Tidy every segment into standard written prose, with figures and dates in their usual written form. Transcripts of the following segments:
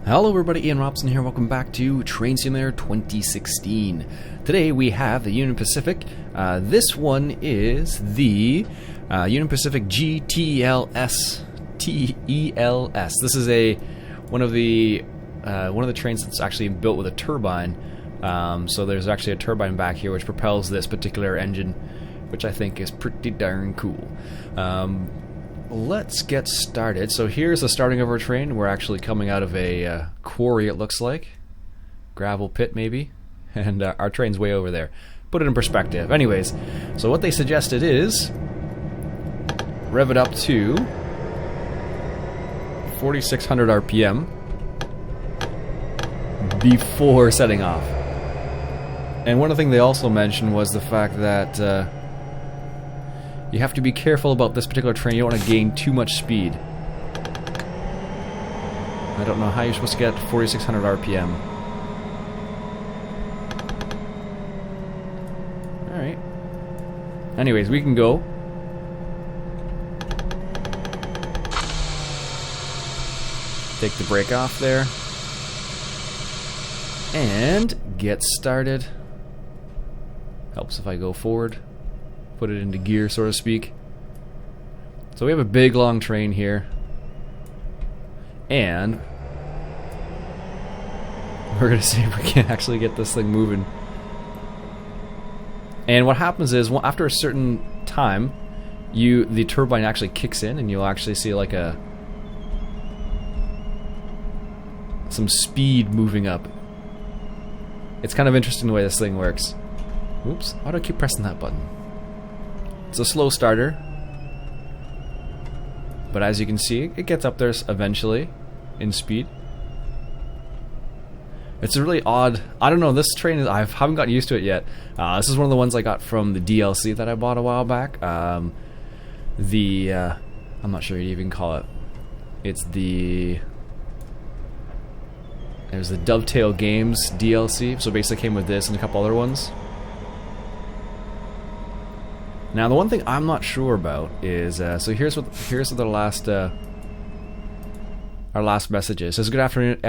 Hello everybody, Ian Robson here, welcome back to Train Simulator 2016. Today we have the Union Pacific. This one is the Union Pacific GTLS TELS. This is one of the trains that's actually built with a turbine. So there's actually a turbine back here which propels this particular engine, which I think is pretty darn cool. Let's get started. So here's the starting of our train. We're actually coming out of a quarry, it looks like. Gravel pit, maybe. And our train's way over there. Put it in perspective. Anyways, so what they suggested is rev it up to 4,600 RPM before setting off. And one of the things they also mentioned was the fact that you have to be careful about this particular train. You don't want to gain too much speed. I don't know how you're supposed to get 4,600 RPM. Alright. Anyways, we can go. Take the brake off there. And get started. Helps if I go forward. Put it into gear, so to speak. So we have a big long train here, and we're gonna see if we can actually get this thing moving. And what happens is, well, after a certain time, the turbine actually kicks in, and you'll actually see like some speed moving up. It's kind of interesting the way this thing works. Oops! Why do I keep pressing that button? It's a slow starter, but as you can see, it gets up there eventually in speed. It's a really odd, I don't know, this train is, I haven't gotten used to it yet. This is one of the ones I got from the DLC that I bought a while back. I'm not sure you'd even call it. There's the Dovetail Games DLC, so basically it came with this and a couple other ones. Now, the one thing I'm not sure about is, so here's what the last, our last message is. It says, good afternoon,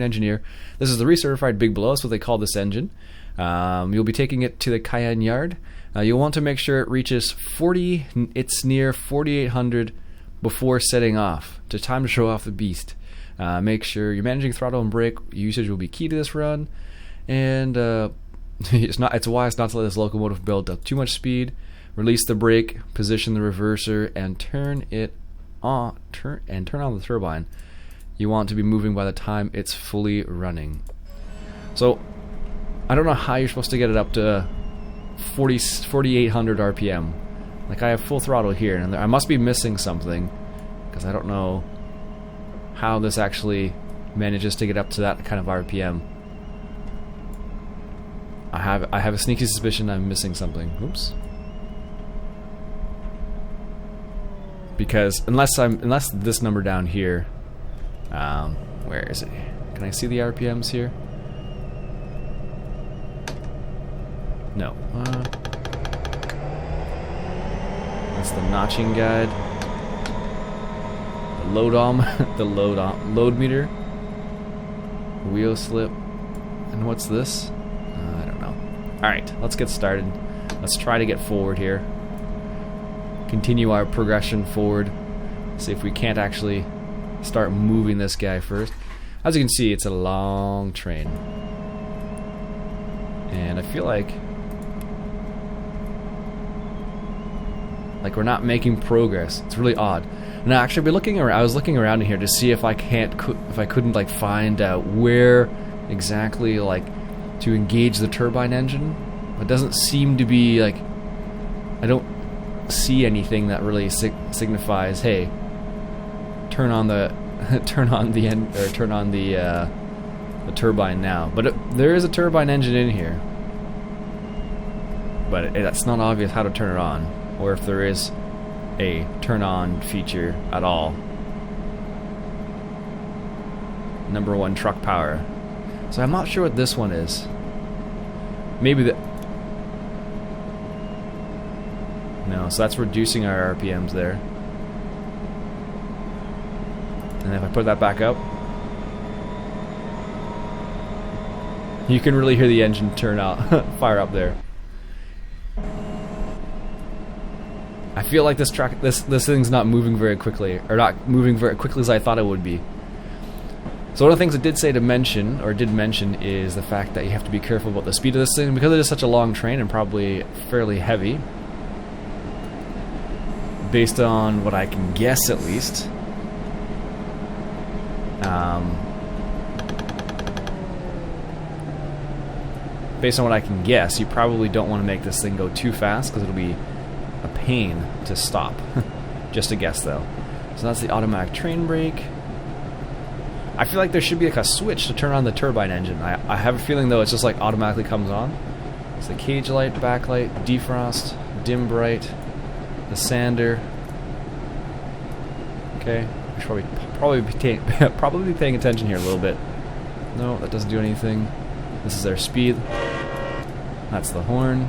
engineer. This is the recertified Big Below. That's what they call this engine. You'll be taking it to the Cayenne yard. You'll want to make sure it reaches it's near 4,800 before setting off. To time to show off the beast. Make sure you're managing throttle and brake usage will be key to this run. And, it's wise not to let this locomotive build up too much speed. Release the brake, position the reverser, and turn on the turbine. You want to be moving by the time it's fully running. So, I don't know how you're supposed to get it up to 4,800 RPM. Like, I have full throttle here, and I must be missing something, because I don't know how this actually manages to get up to that kind of RPM. I have a sneaky suspicion I'm missing something. Oops. Because unless this number down here, where is it? Can I see the RPMs here? No. That's the notching guide. The load meter. Wheel slip. And what's this? I don't know. Alright, let's get started. Let's try to get forward here. Continue our progression forward. See if we can't actually start moving this guy first. As you can see, it's a long train. And I feel like we're not making progress. It's really odd. And actually, I was looking around in here to see if I couldn't like find out where exactly to engage the turbine engine. It doesn't seem to be like, I don't see anything that really signifies, hey, turn on the turbine now. But there is a turbine engine in here, but it's not obvious how to turn it on, or if there is a turn on feature at all. Number 1, truck power. So I'm not sure what this one is. Maybe no, so that's reducing our RPMs there. And if I put that back up, You can really hear the engine turn out, fire up there. I feel like this thing's not moving very quickly, or not moving very quickly as I thought it would be. So one of the things it did mention, is the fact that you have to be careful about the speed of this thing because it is such a long train and probably fairly heavy. Based on what I can guess, at least. Based on what I can guess, you probably don't want to make this thing go too fast because it'll be a pain to stop. Just a guess, though. So that's the automatic train brake. I feel like there should be like a switch to turn on the turbine engine. I have a feeling, though, it's just like automatically comes on. It's the cage light, backlight, defrost, dim bright, the sander. Okay, I should probably be paying attention here a little bit. No, that doesn't do anything. This is their speed. That's the horn.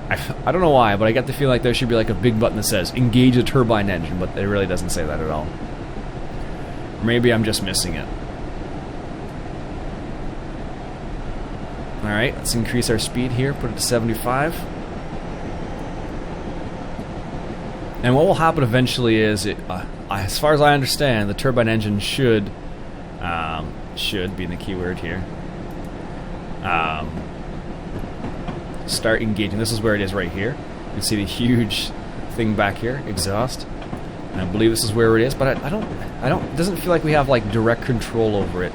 I don't know why, but I get the feeling like there should be like a big button that says engage the turbine engine, but it really doesn't say that at all. Maybe I'm just missing it. Alright, let's increase our speed here, put it to 75. And what will happen eventually is, as far as I understand, the turbine engine should be the key word here, start engaging. This is where it is right here. You can see the huge thing back here, exhaust. And I believe this is where it is, but it doesn't feel like we have like direct control over it.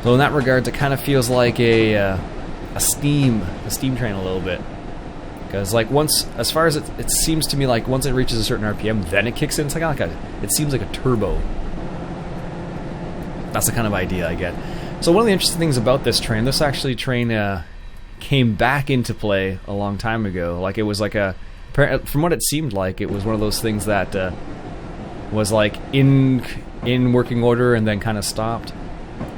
So in that regard, it kind of feels like a steam train a little bit. Because like as far as it seems to me like once it reaches a certain RPM, then it kicks in. It's like it seems like a turbo. That's the kind of idea I get. So one of the interesting things about this train came back into play a long time ago. Like it was like from what it seemed like, it was one of those things that was like in working order and then kind of stopped.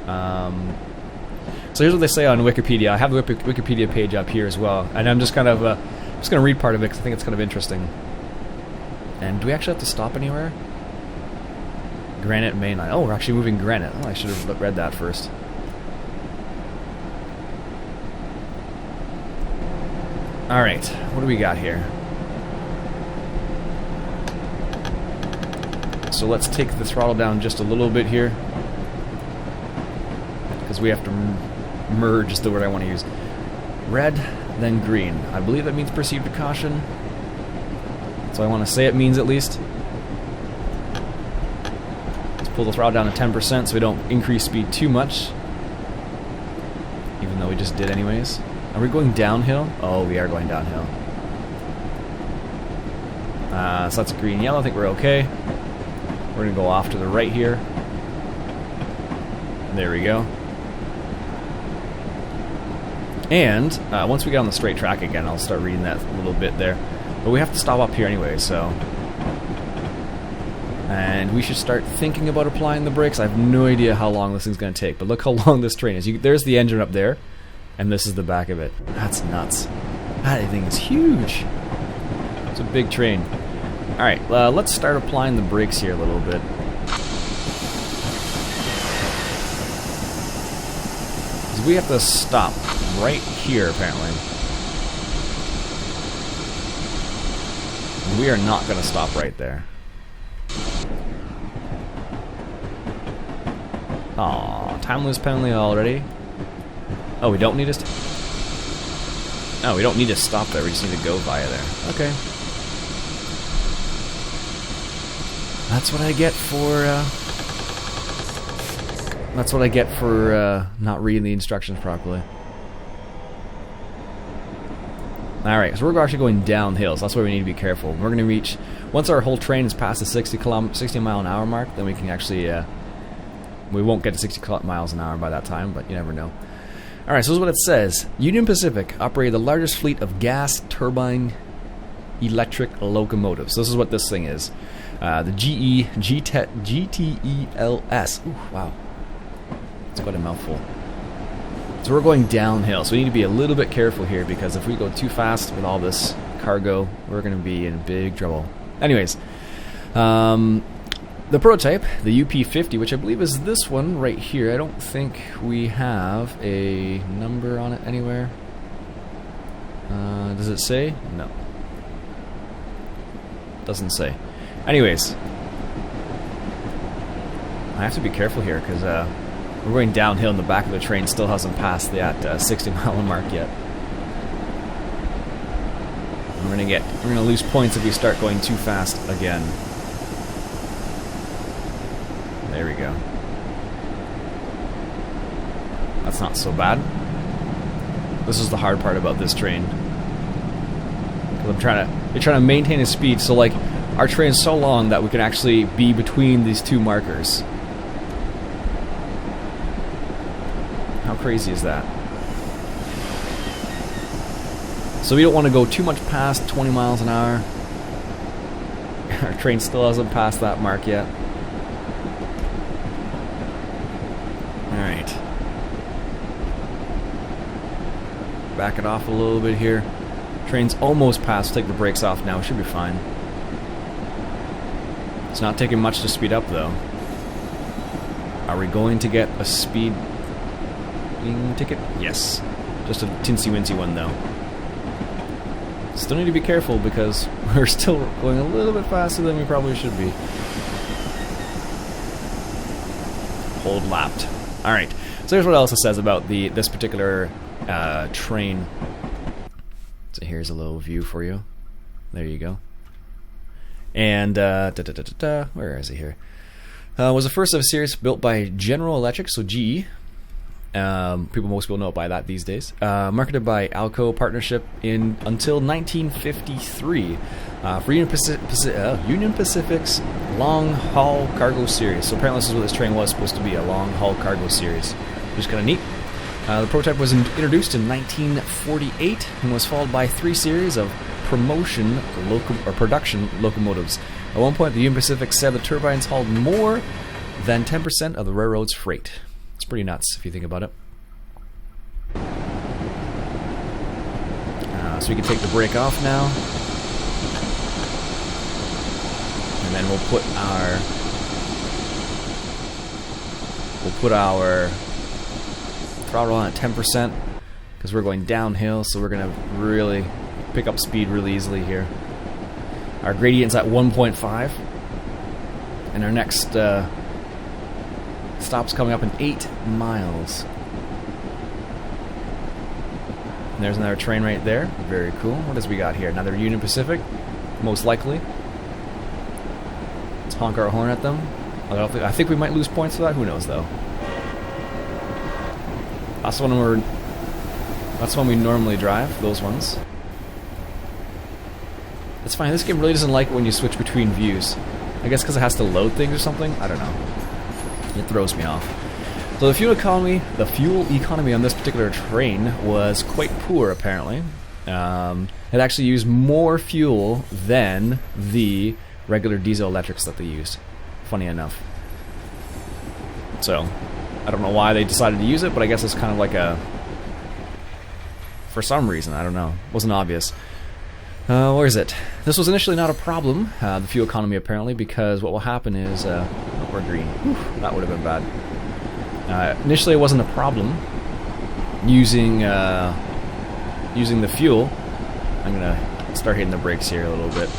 So here's what they say on Wikipedia. I have the Wikipedia page up here as well, and I'm just kind of just going to read part of it because I think it's kind of interesting. And do we actually have to stop anywhere? Granite mainline. Oh, we're actually moving granite. Oh, I should have read that first. Alright, what do we got here? So let's take the throttle down just a little bit here, because we have to merge is the word I want to use. Red, then green. I believe that means proceed with caution. So I want to say it means at least. Let's pull the throttle down to 10% so we don't increase speed too much, even though we just did anyways. Are we going downhill? Oh, we are going downhill. So that's green, yellow. I think we're okay. We're going to go off to the right here. There we go. And once we get on the straight track again, I'll start reading that a little bit there. But we have to stop up here anyway, so. And we should start thinking about applying the brakes. I have no idea how long this thing's going to take, but look how long this train is. There's the engine up there. And this is the back of it. That's nuts. That thing is huge. It's a big train. Alright, let's start applying the brakes here a little bit. Because we have to stop right here, apparently. We are not going to stop right there. Aw, time lose penalty already. Oh, we don't need to... No, we don't need to stop there. We just need to go via there. Okay. That's what I get for... That's what I get for not reading the instructions properly. Alright, so we're actually going downhill, so that's why we need to be careful. We're going to reach... Once our whole train is past the 60 mile an hour mark, then we can actually... we won't get to 60 miles an hour by that time, but you never know. Alright, so this is what it says. Union Pacific operated the largest fleet of gas turbine electric locomotives. So this is what this thing is. The GTELS. Ooh, wow. It's quite a mouthful. So we're going downhill, so we need to be a little bit careful here, because if we go too fast with all this cargo, we're going to be in big trouble. Anyways, the prototype, the UP50, which I believe is this one right here. I don't think we have a number on it anywhere. Does it say? No. Doesn't say. Anyways, I have to be careful here because we're going downhill and the back of the train still hasn't passed that 60 mile mark yet. We're gonna lose points if we start going too fast again. There we go. That's not so bad. This is the hard part about this train. You're trying to maintain a speed, so like our train's so long that we can actually be between these two markers. How crazy is that? So we don't want to go too much past 20 miles an hour. Our train still hasn't passed that mark yet. Alright. Back it off a little bit here. Train's almost passed. Take the brakes off now. Should be fine. It's not taking much to speed up though. Are we going to get a speed ticket? Yes. Just a tinsy-wincy one though. Still need to be careful because we're still going a little bit faster than we probably should be. Hold lapped. Alright, so here's what else it says about this particular train. So here's a little view for you. There you go. And, where is it here? Was the first of a series built by General Electric, so GE. Most people know it by that these days. Marketed by Alco Partnership until 1953 for Union Pacific's long-haul cargo series. So apparently this is what this train was supposed to be, a long-haul cargo series. Which is kind of neat. The prototype was introduced in 1948 and was followed by 3 series of production locomotives. At one point, the Union Pacific said the turbines hauled more than 10% of the railroad's freight. It's pretty nuts if you think about it. So we can take the brake off now. And then we'll put our throttle on at 10% because we're going downhill, so we're going to really pick up speed really easily here. Our gradient's at 1.5. And our next stop's coming up in 8 miles. And there's another train right there. Very cool. What does we got here? Another Union Pacific, most likely. Let's honk our horn at them. I think we might lose points for that. Who knows, though? That's one we normally drive. Those ones. It's fine. This game really doesn't like it when you switch between views. I guess because it has to load things or something. I don't know. It throws me off. So the fuel economy on this particular train was quite poor, apparently. It actually used more fuel than the regular diesel electrics that they used. Funny enough. So, I don't know why they decided to use it, but I guess it's kind of like for some reason, I don't know. Wasn't obvious. Where is it? This was initially not a problem, the fuel economy apparently, because what will happen is, we're green. Whew, that would have been bad. Initially it wasn't a problem using the fuel. I'm gonna start hitting the brakes here a little bit.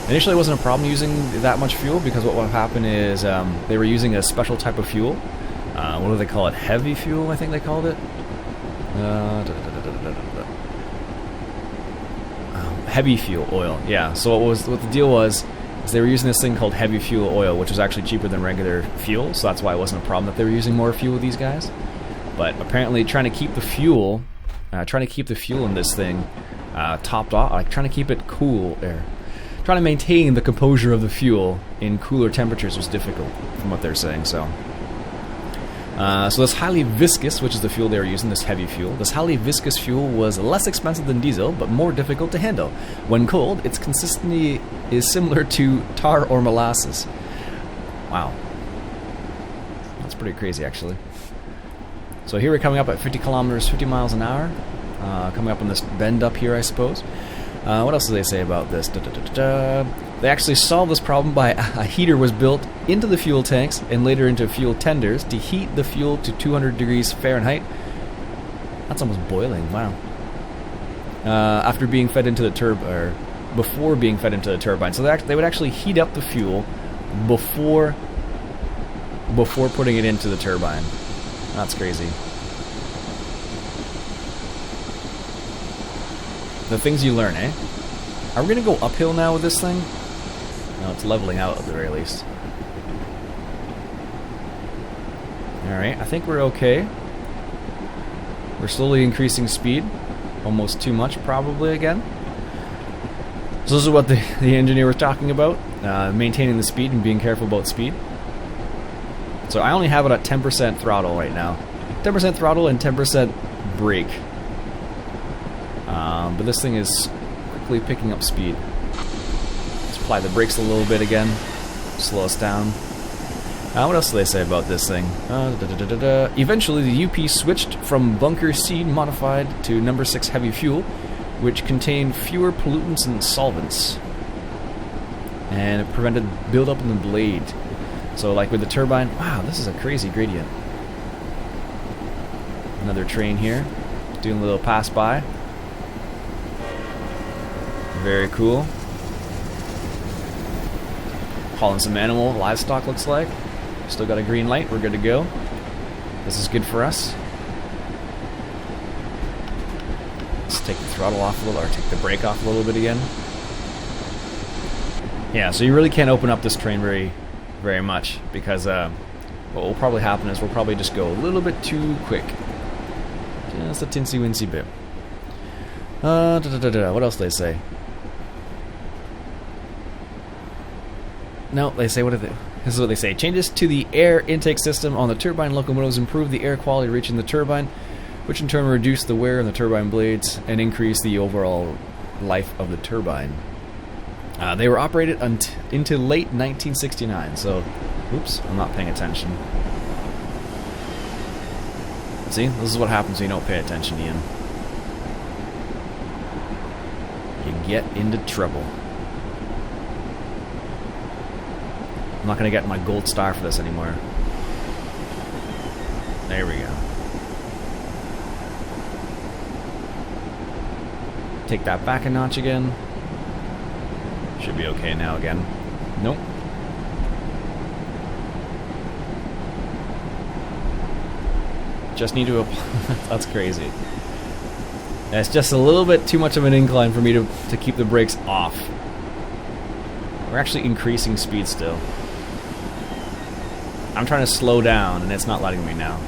Initially it wasn't a problem using that much fuel because what would happen is they were using a special type of fuel. What do they call it? Heavy fuel, I think they called it. Heavy fuel oil, yeah. So what the deal was is they were using this thing called heavy fuel oil, which was actually cheaper than regular fuel, so that's why it wasn't a problem that they were using more fuel with these guys. But apparently trying to keep the fuel in this thing topped off, like trying to keep it cool, trying to maintain the composure of the fuel in cooler temperatures was difficult, from what they're saying. So this highly viscous, which is the fuel they were using, this heavy fuel, this highly viscous fuel was less expensive than diesel, but more difficult to handle. When cold, its consistency is similar to tar or molasses. Wow. That's pretty crazy, actually. So here we're coming up at 50 miles an hour, coming up on this bend up here, I suppose. What else do they say about this? They actually solved this problem by a heater was built into the fuel tanks and later into fuel tenders to heat the fuel to 200 degrees Fahrenheit. That's almost boiling, wow. After being fed into the before being fed into the turbine. So they would actually heat up the fuel before putting it into the turbine. That's crazy. The things you learn, eh? Are we gonna go uphill now with this thing? No, it's leveling out at the very least. Alright, I think we're okay. We're slowly increasing speed. Almost too much, probably, again. So this is what the engineer was talking about. Maintaining the speed and being careful about speed. So I only have it at 10% throttle right now. 10% throttle and 10% brake. But this thing is quickly picking up speed. Let's apply the brakes a little bit again. Slow us down. What else do they say about this thing? Eventually the UP switched from bunker C modified to number 6 heavy fuel, which contained fewer pollutants and solvents. And it prevented buildup in the blade. So like with the turbine, wow, this is a crazy gradient. Another train here, doing a little pass by. Very cool. Hauling some livestock looks like. Still got a green light, we're good to go. This is good for us. Let's take the throttle off a little, or take the brake off a little bit again. Yeah, so you really can't open up this train very much, because what will probably happen is we'll probably just go a little bit too quick. Just a tinsy-wincy bit. What else do they say? No, they say, this is what they say. Changes to the air intake system on the turbine locomotives improve the air quality reaching the turbine, which in turn reduce the wear on the turbine blades and increase the overall life of the turbine. They were operated into late 1969, so, oops, I'm not paying attention. See, this is what happens when you don't pay attention, Ian. You get into trouble. I'm not going to get my gold star for this anymore. There we go. Take that back a notch again. Should be okay now again. Nope. Just need to apply. That's crazy. It's just a little bit too much of an incline for me to keep the brakes off. We're actually increasing speed still. I'm trying to slow down and it's not letting me now.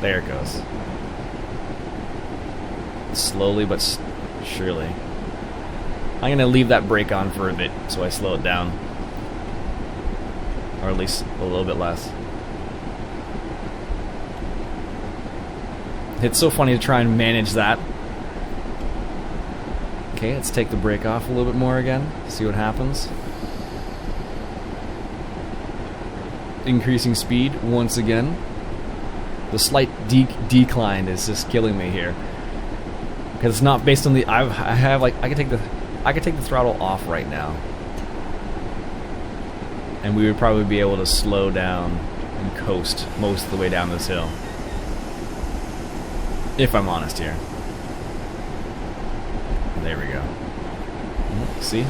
There it goes. Slowly but surely. I'm going to leave that brake on for a bit so I slow it down. Or at least a little bit less. It's so funny to try and manage that. Okay, let's take the brake off a little bit more again. See what happens. Increasing speed once again. The slight decline is just killing me here. Because it's not based on the... I could take the throttle off right now. And we would probably be able to slow down and coast most of the way down this hill. If I'm honest here. There we go. See?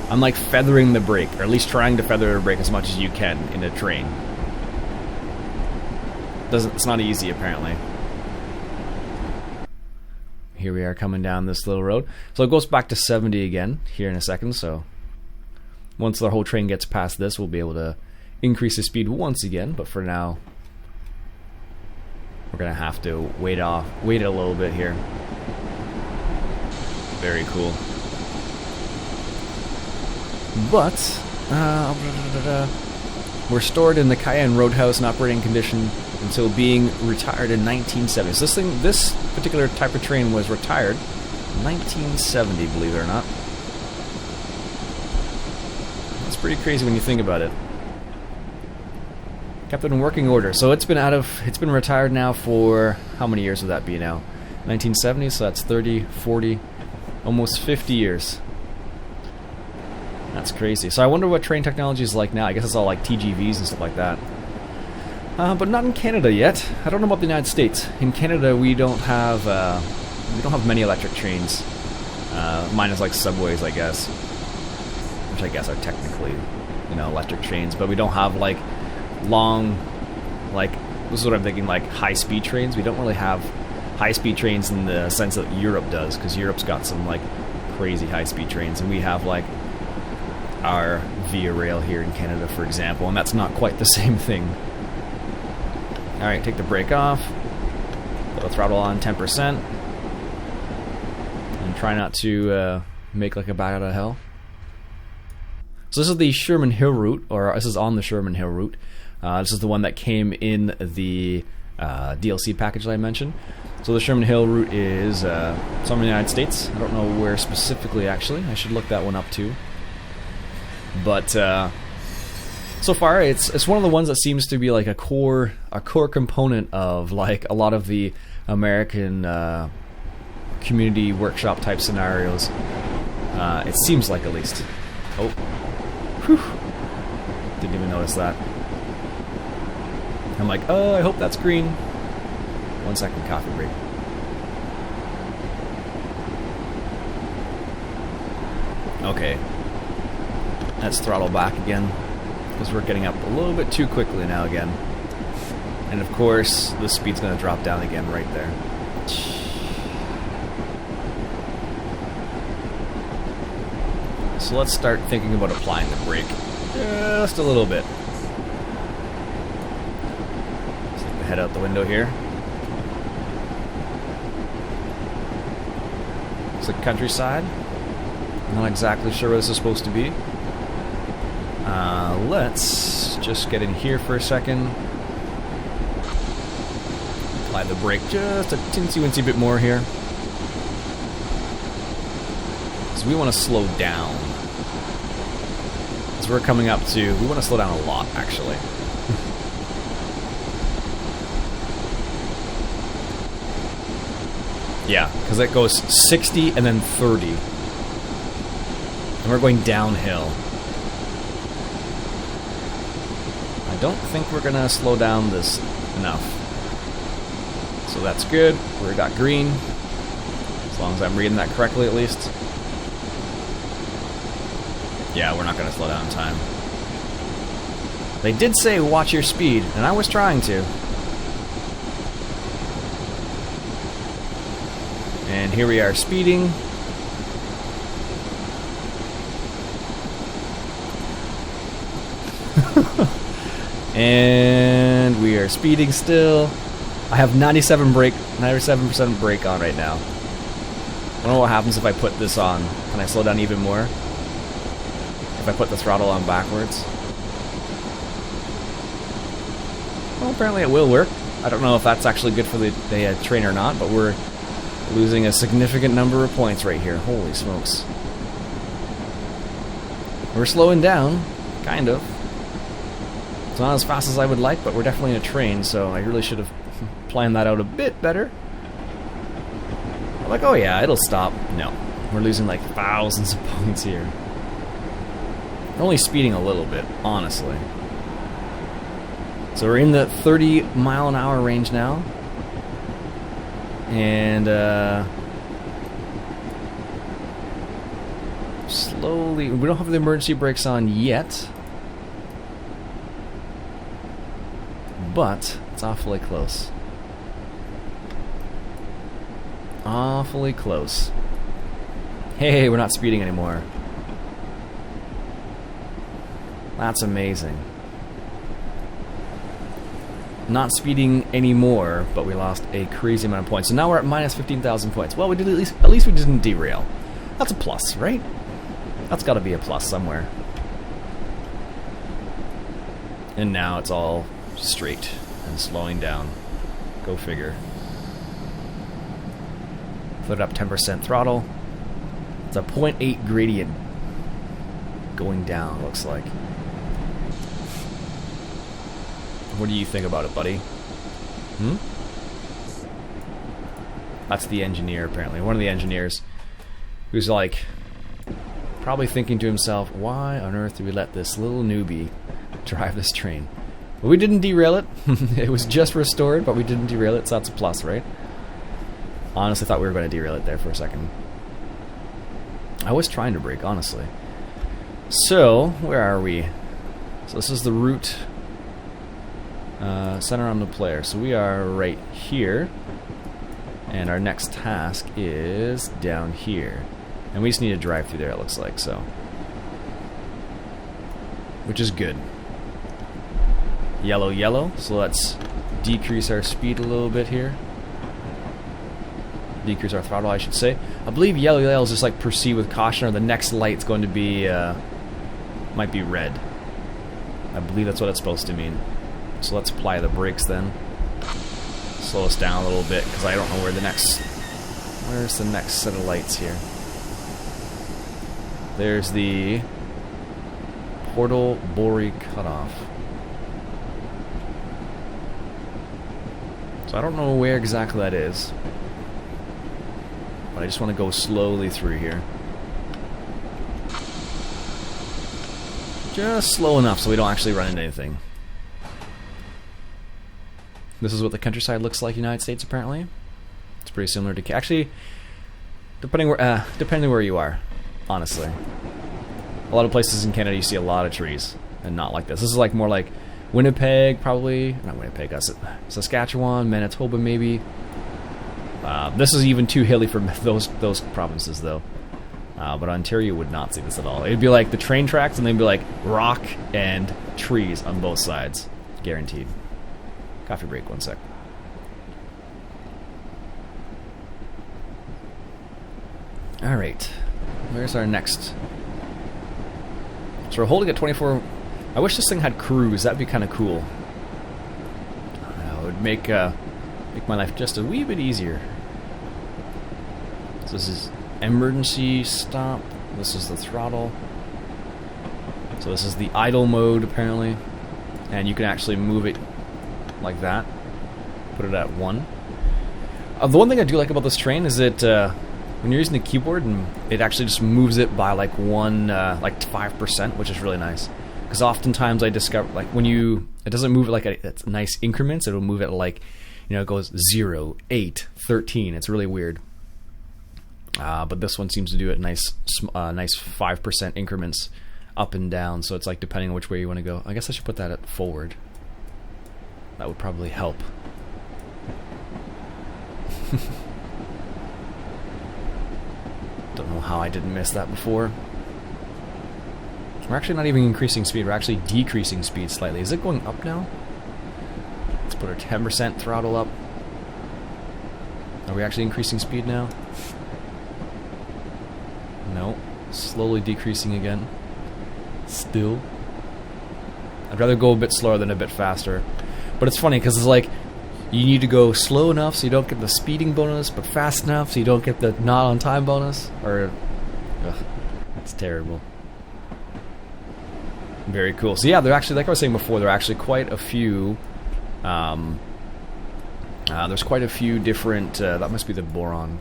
I'm like feathering the brake, or at least trying to feather the brake as much as you can in a train. It's not easy apparently. Here we are coming down this little road. So it goes back to 70 again here in a second, so once the whole train gets past this, we'll be able to increase the speed once again, but for now we're gonna have to wait a little bit here. Very cool. But we're stored in the Cayenne Roadhouse in operating condition until being retired in 1970. So this particular type of train was retired in 1970, believe it or not. That's pretty crazy when you think about it. Kept it in working order. So it's been retired now for, how many years would that be now? 1970, so that's 30, 40, almost 50 years. That's crazy. So I wonder what train technology is like now. I guess it's all like TGVs and stuff like that. But not in Canada yet. I don't know about the United States. In Canada, we don't have many electric trains. Mine is like subways, I guess, which I guess are technically, electric trains. But we don't have like long, like, this is what I'm thinking, like high-speed trains. We don't really have high-speed trains in the sense that Europe does, because Europe's got some like crazy high-speed trains, and we have like our Via Rail here in Canada, for example, and that's not quite the same thing. Alright, take the brake off, put the throttle on 10%, and try not to make like a bat out of hell. So this is the Sherman Hill route, or this is on the Sherman Hill route. This is the one that came in the DLC package that I mentioned. So the Sherman Hill route is somewhere in the United States. I don't know where specifically, actually. I should look that one up too. But so far, it's one of the ones that seems to be like a core component of like a lot of the American community workshop type scenarios. It seems like, at least. Oh, whew. Didn't even notice that. I'm like, oh, I hope that's green. 1 second, coffee break. Okay. Let's throttle back again, because we're getting up a little bit too quickly now again. And of course, the speed's going to drop down again right there. So let's start thinking about applying the brake. Just a little bit. Stick the head out the window here. It's like countryside. I'm not exactly sure what this is supposed to be. Let's just get in here for a second. Apply the brake just a teensy-weensy bit more here. So we want to slow down. As we're coming up to, we want to slow down a lot, actually. Yeah, because it goes 60 and then 30. And we're going downhill. I don't think we're going to slow down this enough. So that's good. We got green. As long as I'm reading that correctly, at least. Yeah, we're not going to slow down in time. They did say watch your speed, and I was trying to. And here we are speeding. And we are speeding still. I have 97% brake on right now. I don't know what happens if I put this on. Can I slow down even more? If I put the throttle on backwards? Well, apparently it will work. I don't know if that's actually good for the train or not, but we're losing a significant number of points right here. Holy smokes. We're slowing down, kind of. It's not as fast as I would like, but we're definitely in a train, so I really should have planned that out a bit better. I'm like, oh yeah, it'll stop. No. We're losing like thousands of points here. We're only speeding a little bit, honestly. So we're in the 30 mile an hour range now. And slowly, we don't have the emergency brakes on yet. But it's awfully close. Awfully close. Hey, we're not speeding anymore. That's amazing. Not speeding anymore, but we lost a crazy amount of points. So now we're at minus 15,000 points. Well, we did at least we didn't derail. That's a plus, right? That's got to be a plus somewhere. And now it's all straight and slowing down. Go figure. Put it up 10% throttle. It's a 0.8 gradient going down, looks like. What do you think about it, buddy? That's the engineer, apparently. One of the engineers who's like probably thinking to himself, why on earth did we let this little newbie drive this train? But we didn't derail it. It was just restored, but we didn't derail it, so that's a plus, right? Honestly thought we were going to derail it there for a second. I was trying to brake, honestly. So, where are we? So this is the route center on the player. So we are right here. And our next task is down here. And we just need to drive through there, it looks like, so. Which is good. Yellow, yellow. So let's decrease our speed a little bit here. Decrease our throttle, I should say. I believe yellow, yellow is just like proceed with caution, or the next light's going to be, might be red. I believe that's what it's supposed to mean. So let's apply the brakes then. Slow us down a little bit, because I don't know where the next... Where's the next set of lights here? There's the Portal Bori Cutoff. So I don't know where exactly that is. But I just want to go slowly through here. Just slow enough so we don't actually run into anything. This is what the countryside looks like in the United States, apparently. It's pretty similar to... Actually, depending where you are, honestly. A lot of places in Canada you see a lot of trees, and not like this. This is like more like Winnipeg, probably. Not Winnipeg, Saskatchewan, Manitoba, maybe. This is even too hilly for those provinces, though. But Ontario would not see this at all. It'd be like the train tracks, and they'd be like rock and trees on both sides. Guaranteed. Coffee break, 1 sec. Alright. Where's our next? So we're holding at 24... I wish this thing had cruise. That'd be kind of cool. It would make my life just a wee bit easier. So this is emergency stop. This is the throttle. So this is the idle mode, apparently. And you can actually move it like that. Put it at 1. The one thing I do like about this train is that when you're using the keyboard, and it actually just moves it by like 5%, which is really nice. Because oftentimes I discover, like, when it doesn't move it like it's nice increments. It'll move it like, it goes 0, 8, 13. It's really weird. But this one seems to do it nice 5% increments up and down. So it's like depending on which way you want to go. I guess I should put that at forward. That would probably help. Don't know how I didn't miss that before. We're actually not even increasing speed. We're actually decreasing speed slightly. Is it going up now? Let's put our 10% throttle up. Are we actually increasing speed now? No. Slowly decreasing again. Still. I'd rather go a bit slower than a bit faster. But it's funny because it's like you need to go slow enough so you don't get the speeding bonus, but fast enough so you don't get the not on time bonus. Or, it's terrible. Very cool. So yeah, they're actually, like I was saying before, there are actually quite a few. There's quite a few different. That must be the boron.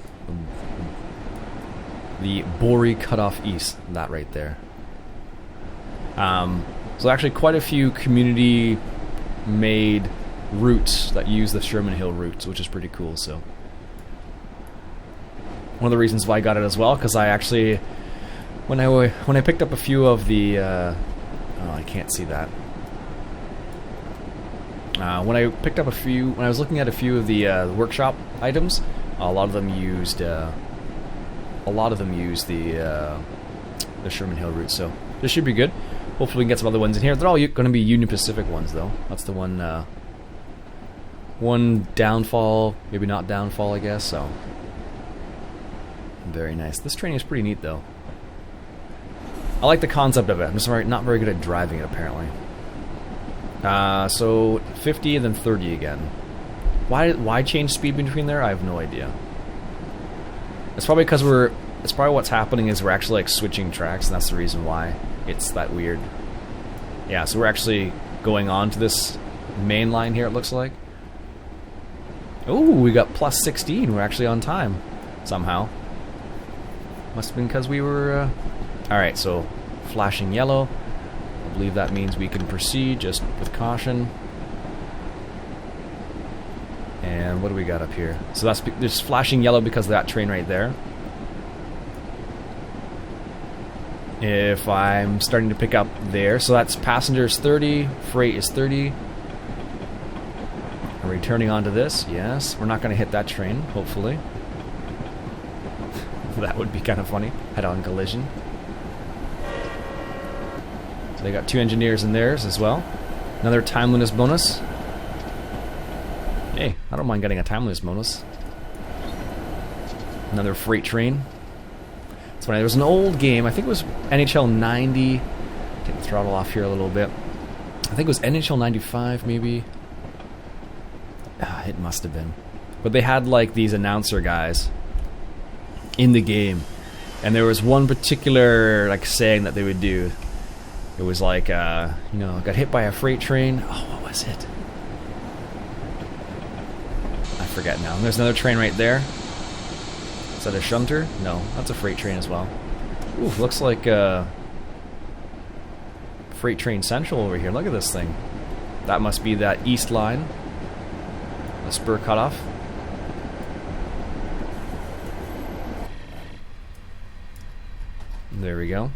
The Bori Cutoff East. That right there. So actually, quite a few community-made routes that use the Sherman Hill routes, which is pretty cool. So one of the reasons why I got it as well, because I actually, when I picked up a few of the, oh, I can't see that. When I picked up when I was looking at a few of the workshop items, a lot of them used the Sherman Hill route. So this should be good. Hopefully we can get some other ones in here. They're all going to be Union Pacific ones, though. That's the one downfall, maybe not downfall, I guess. So very nice. This train is pretty neat, though. I like the concept of it. I'm just not very good at driving it, apparently. So 50 and then 30 again. Why change speed between there? I have no idea. It's probably because it's probably what's happening is we're actually like switching tracks, and that's the reason why it's that weird. Yeah, so we're actually going on to this main line here, it looks like. Ooh, we got plus 16. We're actually on time somehow. Must have been because we were... Alright, so flashing yellow. I believe that means we can proceed just with caution. And what do we got up here? So that's just flashing yellow because of that train right there. If I'm starting to pick up there, so that's passengers 30, freight is 30. Are we turning onto this? Yes. We're not going to hit that train, hopefully. That would be kind of funny. Head-on collision. So they got 2 engineers in theirs as well. Another timeliness bonus. Hey, I don't mind getting a timeliness bonus. Another freight train. It's funny, there was an old game, I think it was NHL 90. Take the throttle off here a little bit. I think it was NHL 95 maybe. It must have been. But they had like these announcer guys in the game. And there was one particular like saying that they would do. It was like, you know, got hit by a freight train. Oh, what was it? I forget now. There's another train right there. Is that a shunter? No, that's a freight train as well. Ooh, looks like Freight Train Central over here. Look at this thing. That must be that east line. The spur cutoff. There we go.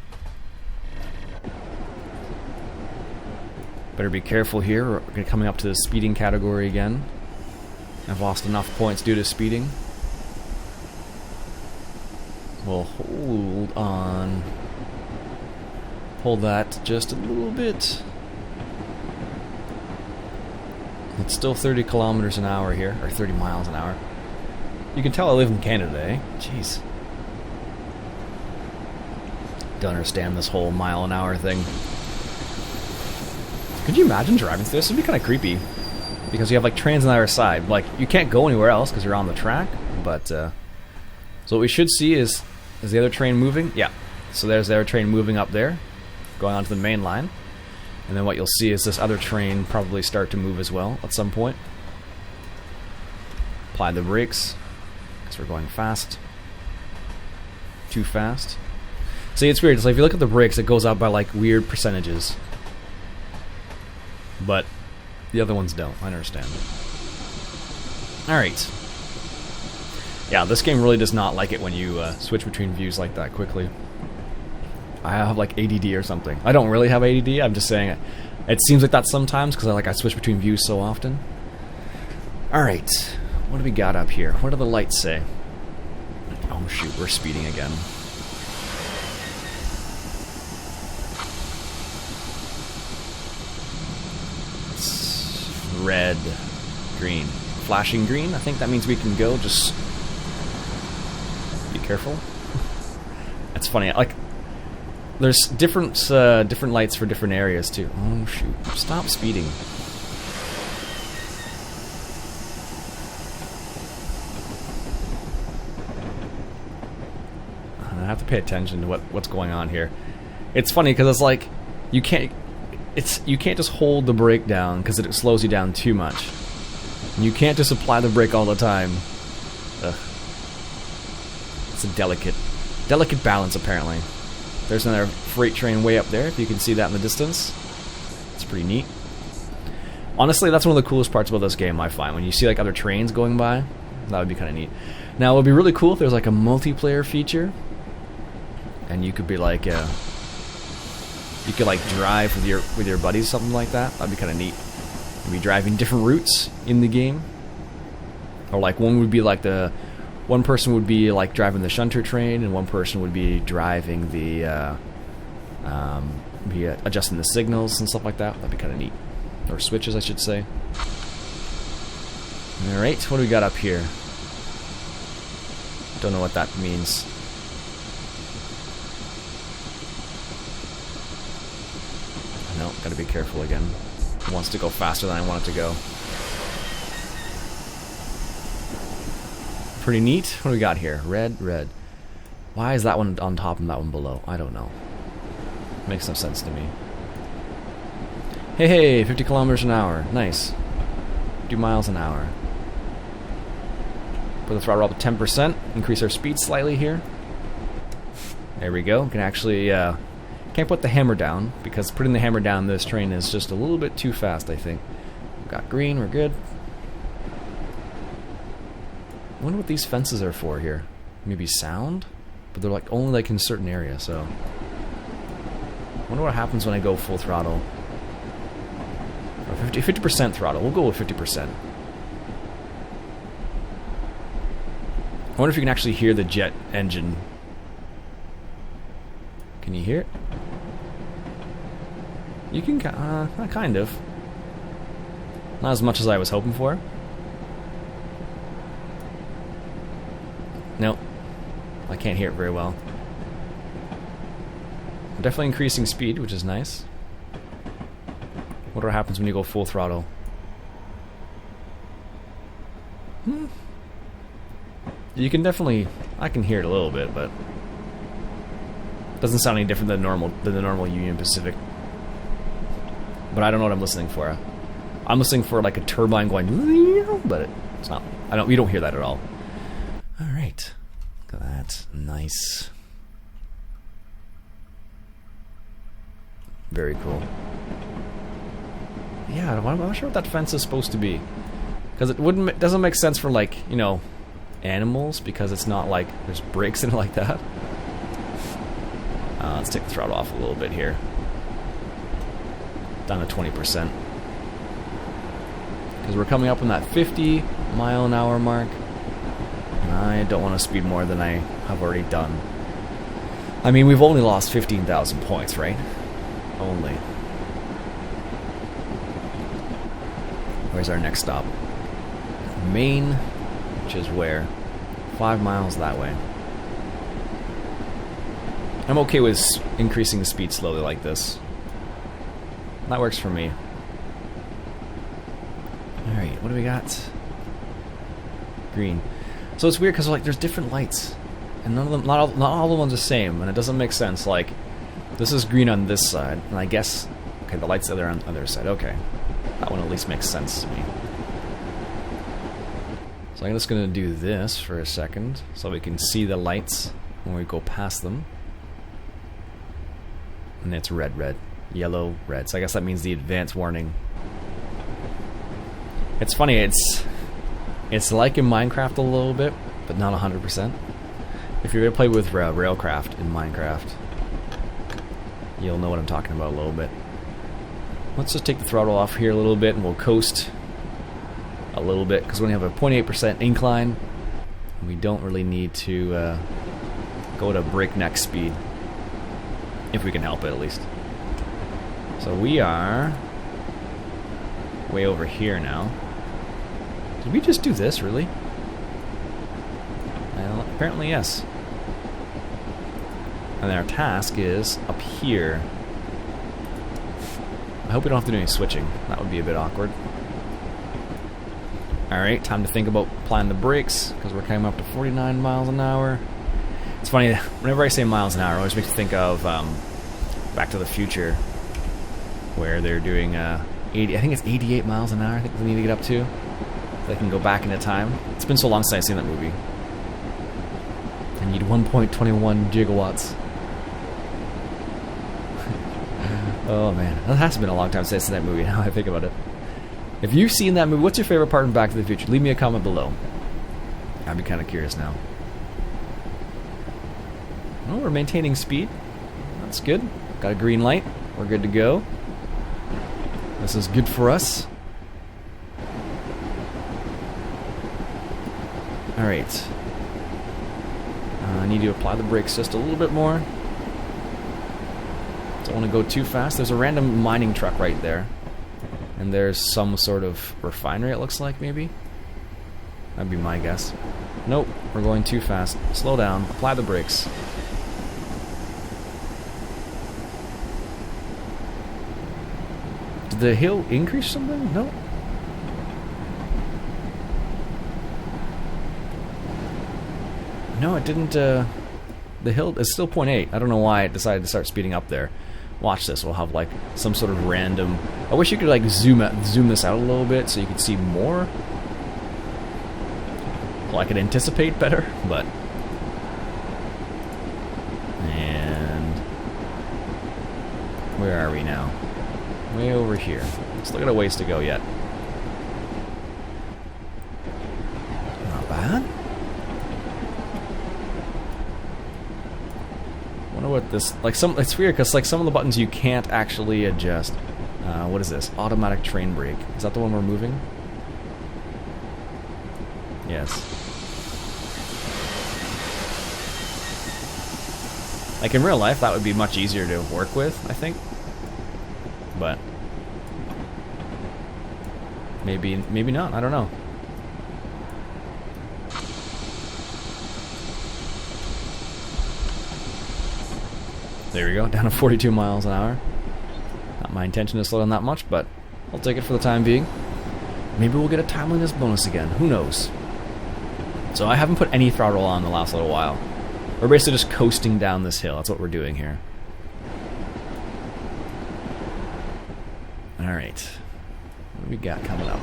Better be careful here. We're coming up to the speeding category again. I've lost enough points due to speeding. We'll hold on. Hold that just a little bit. It's still 30 kilometers an hour here, or 30 miles an hour. You can tell I live in Canada, eh? Jeez. Don't understand this whole mile an hour thing. Could you imagine driving through this? It'd be kind of creepy. Because you have like trains on the other side. Like, you can't go anywhere else because you're on the track. But, so what we should see is the other train moving? Yeah. So there's the other train moving up there, going onto the main line. And then what you'll see is this other train probably start to move as well at some point. Apply the brakes, because we're going fast. Too fast. See, it's weird. It's like if you look at the brakes, it goes up by like weird percentages. But the other ones don't. I understand. Alright. Yeah, this game really does not like it when you switch between views like that quickly. I have like ADD or something. I don't really have ADD, I'm just saying it seems like that sometimes because I switch between views so often. Alright, what do we got up here? What do the lights say? Oh shoot, we're speeding again. It's red, green. Flashing green, I think that means we can go, just be careful. It's funny, like, there's different lights for different areas too. Oh shoot! Stop speeding. I have to pay attention to what's going on here. It's funny because it's like you can't just hold the brake down because it slows you down too much. And you can't just apply the brake all the time. Ugh. It's a delicate balance apparently. There's another freight train way up there, if you can see that in the distance. It's pretty neat. Honestly, that's one of the coolest parts about this game, I find. When you see like other trains going by, that would be kind of neat. Now, it would be really cool if there's like a multiplayer feature, and you could be like, you could like drive with your buddies, something like that. That'd be kind of neat. You'd be driving different routes in the game, or like one would be like one person would be like driving the shunter train, and one person would be driving the, adjusting the signals and stuff like that. That'd be kind of neat. Or switches, I should say. Alright, what do we got up here? Don't know what that means. No, gotta be careful again. It wants to go faster than I want it to go. Pretty neat. What do we got here? Red, red. Why is that one on top and that one below? I don't know. Makes no sense to me. Hey, 50 kilometers an hour. Nice. 2 miles an hour. Put the throttle up to 10%. Increase our speed slightly here. There we go. Can actually can't put the hammer down because putting the hammer down this train is just a little bit too fast, I think. We've got green. We're good. I wonder what these fences are for here. Maybe sound? But they're like only like in certain areas, so I wonder what happens when I go full throttle. Or 50% throttle. We'll go with 50%. I wonder if you can actually hear the jet engine. Can you hear it? You can, kind of. Not as much as I was hoping for. Nope. I can't hear it very well. I'm definitely increasing speed, which is nice. What happens when you go full throttle? You can definitely... I can hear it a little bit, but... it doesn't sound any different than the normal Union Pacific. But I don't know what I'm listening for. I'm listening for like a turbine going... but it's not... we don't hear that at all. Alright. Look at that. Nice. Very cool. Yeah, I'm not sure what that fence is supposed to be. Because it doesn't make sense for, like, you know, animals, because it's not like there's brakes in it like that. Let's take the throttle off a little bit here. Down to 20%. Because we're coming up on that 50-mile-an-hour mark. And I don't want to speed more than I have already done. I mean, we've only lost 15,000 points, right? Only. Where's our next stop? Maine, which is where? 5 miles that way. I'm okay with increasing the speed slowly like this. That works for me. Alright, what do we got? Green. So it's weird because like there's different lights. And none of them, not all the ones are the same, and it doesn't make sense. Like, this is green on this side, and I guess, okay, the light's there on the other side. Okay. That one at least makes sense to me. So I'm just going to do this for a second so we can see the lights when we go past them. And it's red, red, yellow, red. So I guess that means the advance warning. It's funny, it's like in Minecraft a little bit, but not 100%. If you're going to play with Railcraft in Minecraft, you'll know what I'm talking about a little bit. Let's just take the throttle off here a little bit and we'll coast a little bit because we only have a 0.8% incline. We don't really need to go to breakneck speed, if we can help it at least. So we are way over here now. Did we just do this, really? Well, apparently yes. And our task is up here. I hope we don't have to do any switching. That would be a bit awkward. Alright, time to think about applying the brakes, because we're coming up to 49 miles an hour. It's funny, whenever I say miles an hour, it always makes me think of Back to the Future, where they're doing 80, I think it's 88 miles an hour I think they need to get up to. So they can go back into time. It's been so long since I've seen that movie. I need 1.21 gigawatts. Oh man, that has been a long time since I've seen that movie, now I think about it. If you've seen that movie, what's your favorite part in Back to the Future? Leave me a comment below. I'd be kind of curious now. Well, we're maintaining speed. That's good. Got a green light. We're good to go. This is good for us. Alright. I need to apply the brakes just a little bit more. Don't want to go too fast. There's a random mining truck right there. And there's some sort of refinery, it looks like, maybe? That'd be my guess. Nope, we're going too fast. Slow down. Apply the brakes. Did the hill increase something? No. No, it didn't. The hill is still 0.8. I don't know why it decided to start speeding up there. Watch this. We'll have like some sort of random. I wish you could like zoom this out a little bit so you could see more. Well, I could anticipate better, but... And... where are we now? Way over here. Still got a ways to go yet. Not bad. Wonder what this... like, it's weird, because like some of the buttons you can't actually adjust. What is this? Automatic train brake. Is that the one we're moving? Yes. Like in real life, that would be much easier to work with, I think. But maybe not. I don't know. There we go, down to 42 miles an hour. Not my intention to slow down that much, but I'll take it for the time being. Maybe we'll get a timeliness bonus again. Who knows? So I haven't put any throttle on the last little while. We're basically just coasting down this hill. That's what we're doing here. Alright. What do we got coming up?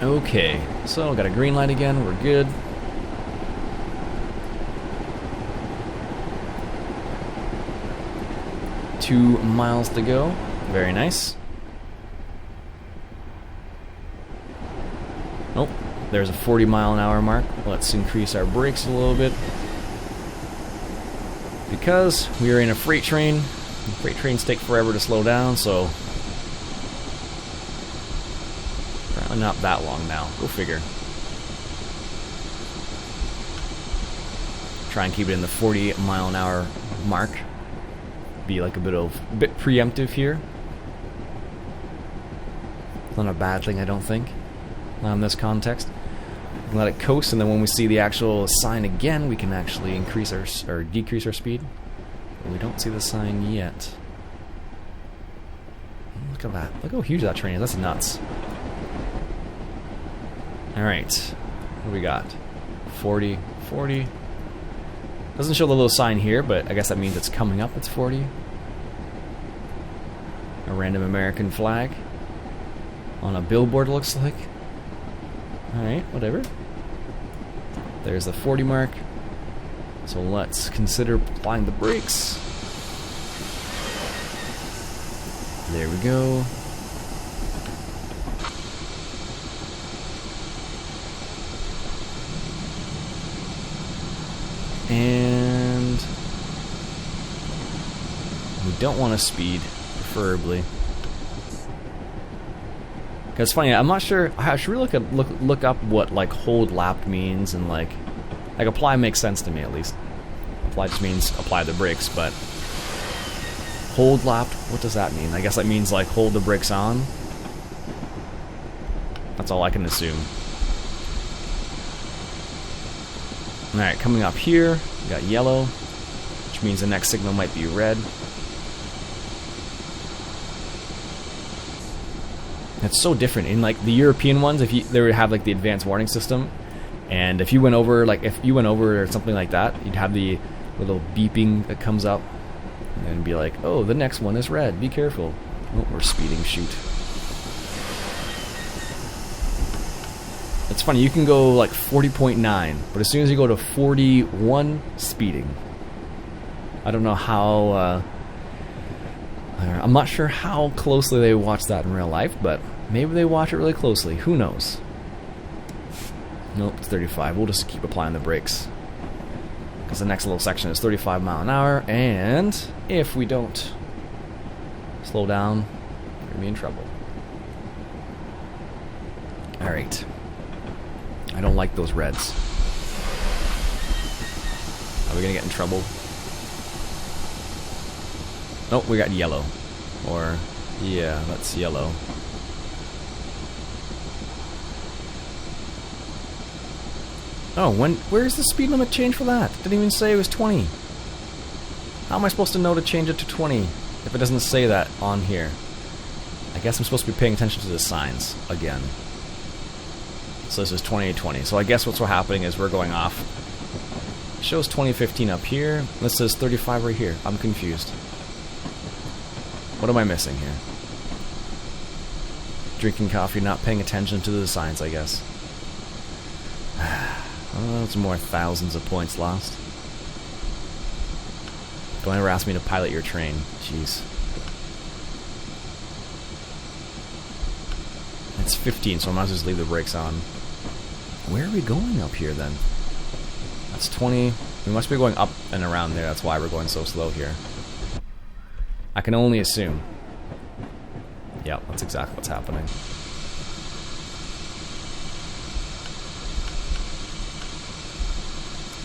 Okay. So, got a green light again. We're good. Two miles to go. Very nice. Oh, there's a 40 mile an hour mark. Let's increase our brakes a little bit. Because we are in a freight train. Freight trains take forever to slow down, so... apparently not that long now. Go figure. Try and keep it in the 40 mile an hour mark. Be like a bit preemptive here. Not a bad thing, I don't think. Not in this context. We can let it coast, and then when we see the actual sign again, we can actually increase our or decrease our speed. But we don't see the sign yet. Look at that! Look how huge that train is. That's nuts. All right, what do we got? 40, 40. Doesn't show the little sign here, but I guess that means it's coming up. It's 40. A random American flag on a billboard, looks like. Alright, whatever. There's the 40 mark. So let's consider applying the brakes. There we go. And we don't want to speed, preferably. It's funny, I'm not sure. I should really look up what like hold lap means, and like apply makes sense to me at least. Apply just means apply the brakes, but hold lap, what does that mean? I guess that means like hold the brakes on. That's all I can assume. Alright, coming up here, we got yellow, which means the next signal might be red. It's so different in like the European ones. They would have like the advanced warning system, and if you went over or something like that, you'd have the little beeping that comes up, and be like, "Oh, the next one is red. Be careful." Oh, we're speeding. Shoot. It's funny. You can go like 40.9, but as soon as you go to 41, speeding. I don't know how. I'm not sure how closely they watch that in real life, but maybe they watch it really closely. Who knows? Nope, it's 35. We'll just keep applying the brakes. Because the next little section is 35 mile an hour, and if we don't slow down, we're going to be in trouble. Alright. I don't like those reds. Are we going to get in trouble? Oh, we got yellow. Or, yeah, that's yellow. Oh, where's the speed limit change for that? Didn't even say it was 20. How am I supposed to know to change it to 20 if it doesn't say that on here? I guess I'm supposed to be paying attention to the signs again. So this is 2020. So I guess what's happening is we're going off. It shows 2015 up here. This says 35 right here. I'm confused. What am I missing here? drinking coffee, not paying attention to the signs, I guess. Oh, it's more thousands of points lost. Don't ever ask me to pilot your train. Jeez. It's 15, so I might as well just leave the brakes on. Where are we going up here, then? That's 20. We must be going up and around there. That's why we're going so slow here. I can only assume. Yep, that's exactly what's happening.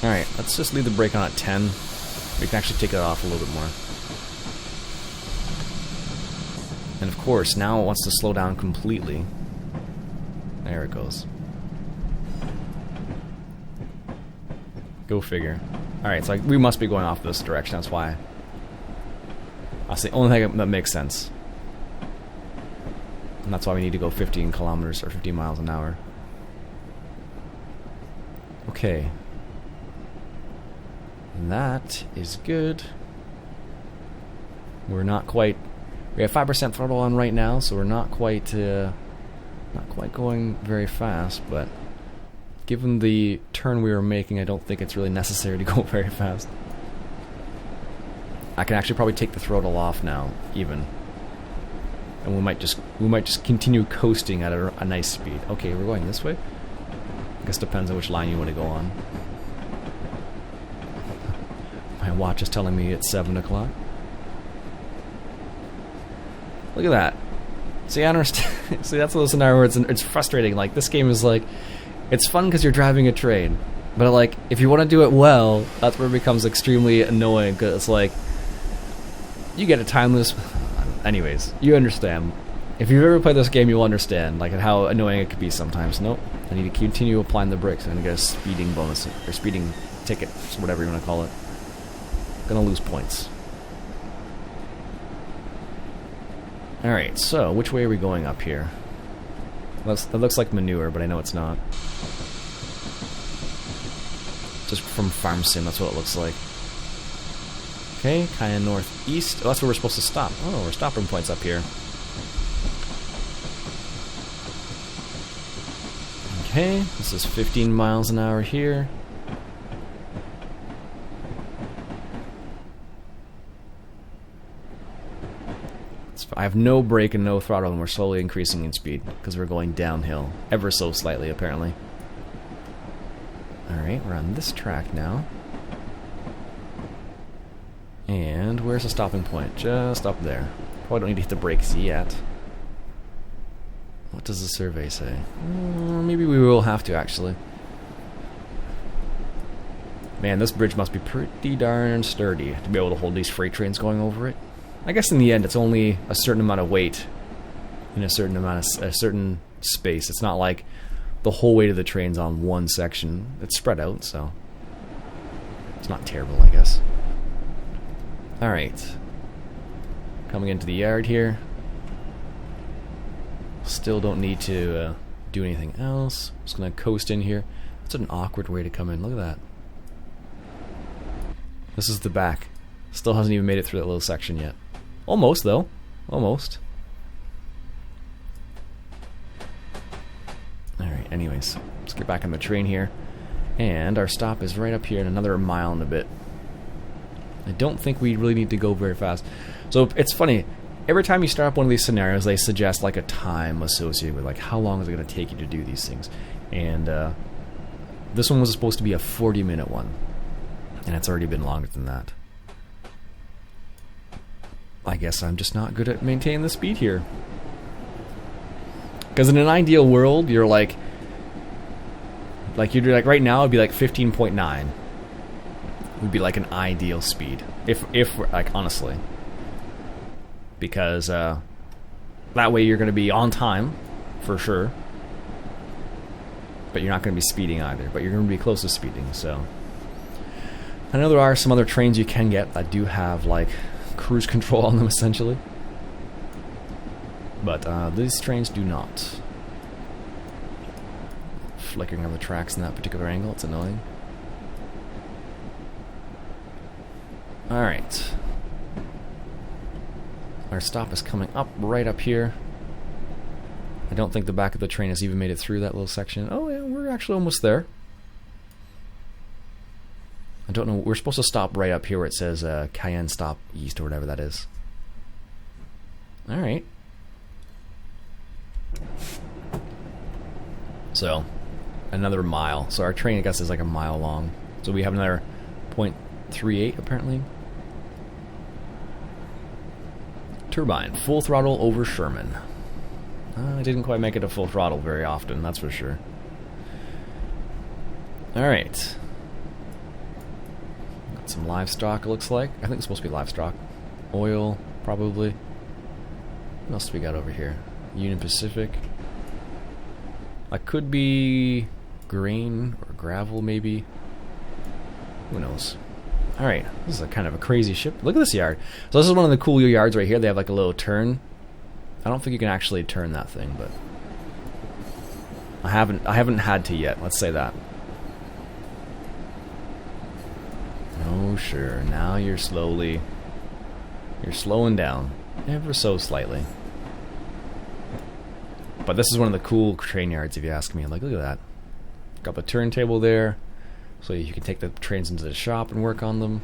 Alright, let's just leave the brake on at 10. We can actually take it off a little bit more. And of course, now it wants to slow down completely. There it goes. Go figure. Alright, so we must be going off this direction, that's why. That's the only thing that makes sense. And that's why we need to go 15 kilometers or 15 miles an hour. Okay. That is good. We're not quite... We have 5% throttle on right now, so we're not quite going very fast, but given the turn we were making, I don't think it's really necessary to go very fast. I can actually probably take the throttle off now, even. And we might just continue coasting at a nice speed. Okay, we're going this way? I guess it depends on which line you want to go on. My watch is telling me it's 7 o'clock. Look at that. See, I understand. See, that's a little scenario where it's frustrating. Like, this game is like, it's fun because you're driving a train. But, like, if you want to do it well, that's where it becomes extremely annoying. Because it's like, you get a timeless... Anyways, you understand. If you've ever played this game, you'll understand, like, how annoying it could be sometimes. Nope. I need to continue applying the brakes. I'm going to get a speeding bonus, or speeding ticket, whatever you want to call it. Gonna lose points. Alright, so which way are we going up here? That looks like manure, but I know it's not. Just from Farm Sim, that's what it looks like. Okay, kinda northeast. Oh, that's where we're supposed to stop. Oh, we're stopping points up here. Okay, this is 15 miles an hour here. I have no brake and no throttle, and we're slowly increasing in speed because we're going downhill ever so slightly, apparently. Alright, we're on this track now. And where's the stopping point? Just up there. Probably don't need to hit the brakes yet. What does the survey say? Maybe we will have to, actually. Man, this bridge must be pretty darn sturdy to be able to hold these freight trains going over it. I guess in the end, it's only a certain amount of weight in a certain space. It's not like the whole weight of the train's on one section. It's spread out, so it's not terrible, I guess. All right, coming into the yard here. Still don't need to do anything else. Just gonna coast in here. That's an awkward way to come in. Look at that. This is the back. Still hasn't even made it through that little section yet. Almost, though. Almost. Alright, anyways. Let's get back on the train here. And our stop is right up here in another mile and a bit. I don't think we really need to go very fast. So, it's funny. Every time you start up one of these scenarios, they suggest, like, a time associated with, like, how long is it going to take you to do these things. And, this one was supposed to be a 40-minute one. And it's already been longer than that. I guess I'm just not good at maintaining the speed here. Because in an ideal world, you're like right now it'd be like 15.9 would be like an ideal speed, if like, honestly, because that way you're going to be on time for sure, but you're not going to be speeding either, but you're going to be close to speeding. So I know there are some other trains you can get that do have like cruise control on them, essentially, but these trains do not. Flickering on the tracks in that particular angle, it's annoying. Alright, our stop is coming up right up here, I don't think the back of the train has even made it through that little section. Oh yeah, we're actually almost there. I don't know. We're supposed to stop right up here where it says Cayenne Stop East or whatever that is. Alright. So, another mile. So our train, I guess, is like a mile long. So we have another 0.38 apparently. Turbine, full throttle over Sherman. I didn't quite make it to full throttle very often, that's for sure. Alright. Got some livestock, it looks like. I think it's supposed to be livestock. Oil, probably. What else do we got over here? Union Pacific. That could be grain or gravel, maybe. Who knows? Alright, this is a kind of a crazy ship. Look at this yard. So this is one of the cool yards right here. They have like a little turn. I don't think you can actually turn that thing, but I haven't had to yet, let's say that. Oh sure, now you're slowing down. Ever so slightly. But this is one of the cool train yards, if you ask me. Like, look at that. Got the turntable there, so you can take the trains into the shop and work on them.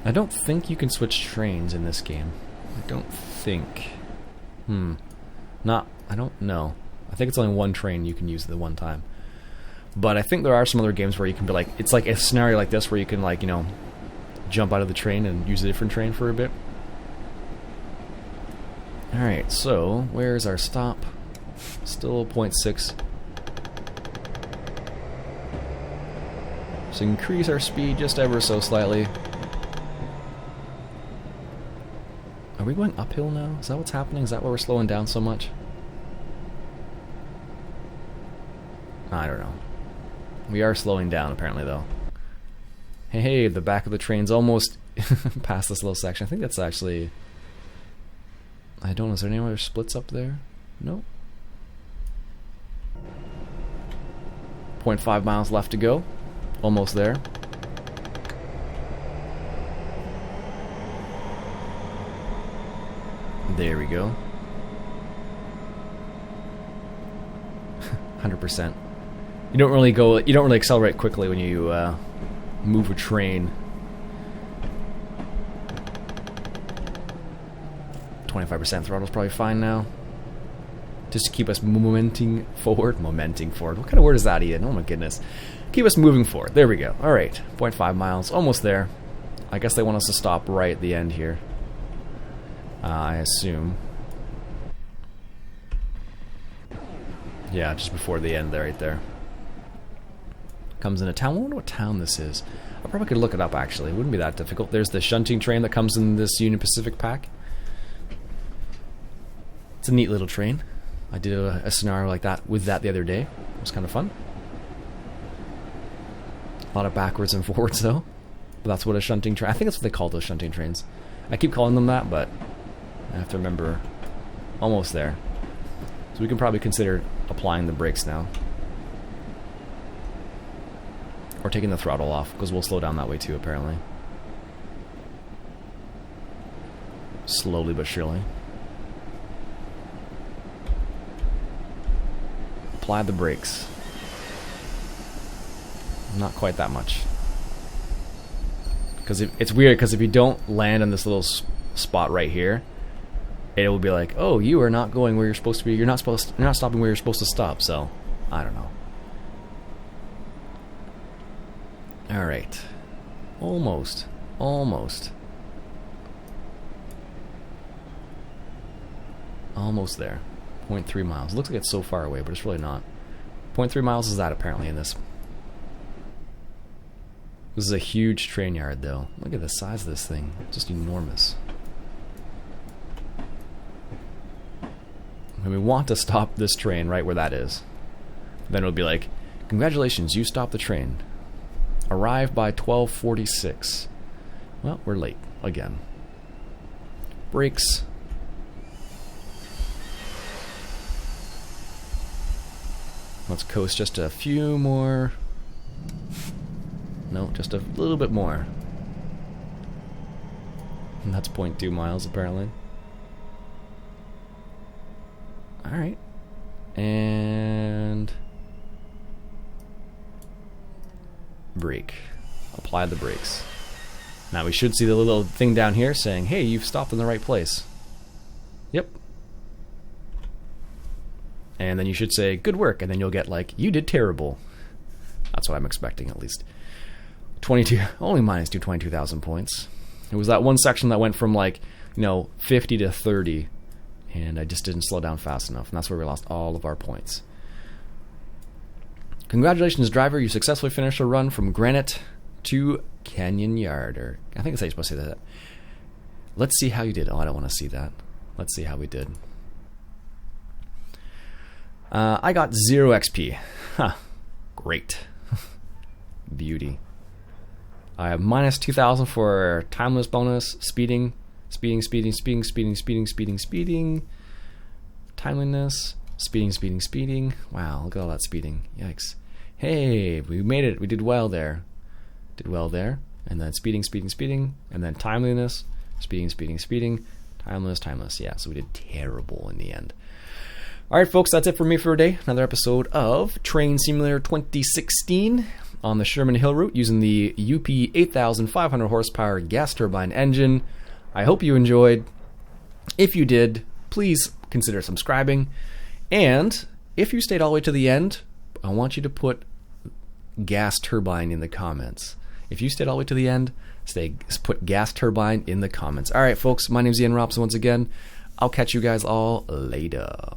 I don't think you can switch trains in this game. I don't think. I don't know. I think it's only one train you can use at the one time. But I think there are some other games where you can be like, it's like a scenario like this where you can, like, you know, jump out of the train and use a different train for a bit. Alright, so where's our stop? Still 0.6. So increase our speed just ever so slightly. Are we going uphill now? Is that what's happening? Is that why we're slowing down so much? I don't know. We are slowing down apparently though. Hey, the back of the train's almost past this little section. I think that's actually... I don't know, is there any other splits up there? No. 0.5 miles left to go. Almost there. There we go. 100%. You don't really accelerate quickly when you move a train. 25% throttle's probably fine now. Just to keep us momenting forward. Momenting forward. What kind of word is that, Ian? Oh my goodness. Keep us moving forward. There we go. Alright. 0.5 miles. Almost there. I guess they want us to stop right at the end here. I assume. Yeah, just before the end there, right there. Comes in a town. I wonder what town this is. I probably could look it up actually. It wouldn't be that difficult. There's the shunting train that comes in this Union Pacific pack. It's a neat little train. I did a scenario like that with that the other day. It was kind of fun. A lot of backwards and forwards though. But that's what a shunting train... I think that's what they call those shunting trains. I keep calling them that, but I have to remember. Almost there. So we can probably consider applying the brakes now. Or taking the throttle off, because we'll slow down that way too, apparently. Slowly but surely. Apply the brakes. Not quite that much. Because it's weird, because if you don't land on this little spot right here, it will be like, oh, you are not going where you're supposed to be. You're not stopping where you're supposed to stop. So, I don't know. All right, almost. Almost there. 0.3 miles. Looks like it's so far away, but it's really not. 0.3 miles is that apparently in this. This is a huge train yard, though. Look at the size of this thing. Just enormous. And we want to stop this train right where that is. Then it'll be like, congratulations, you stopped the train. Arrive by 12:46. Well, we're late again. Brakes. Let's coast just a few more. No, just a little bit more. And that's 0.2 miles apparently. All right. And brake. Apply the brakes. Now we should see the little thing down here saying, hey, you've stopped in the right place. Yep. And then you should say, good work, and then you'll get like, you did terrible. That's what I'm expecting, at least. 22, only minus 22,000 points. It was that one section that went from like, 50 to 30, and I just didn't slow down fast enough, and that's where we lost all of our points. Congratulations, driver, you successfully finished a run from Granite to Canyon Yard, or I think that's how you're supposed to say that. Let's see how you did. Oh, I don't want to see that. Let's see how we did. I got 0 XP. Huh. Great. Beauty. I have minus 2,000 for timeless bonus, speeding, timeliness, speeding. Wow, look at all that speeding. Yikes. Hey, we made it. We did well there. And then speeding, and then timeliness, speeding, timeless. Yeah, so we did terrible in the end. All right, folks, that's it for me for today. Another episode of Train Simulator 2016 on the Sherman Hill route using the UP 8,500 horsepower gas turbine engine. I hope you enjoyed. If you did, please consider subscribing. And if you stayed all the way to the end, I want you to put gas turbine in the comments. If you stayed all the way to the end, put gas turbine in the comments. All right, folks, my name's Ian Robson once again. I'll catch you guys all later.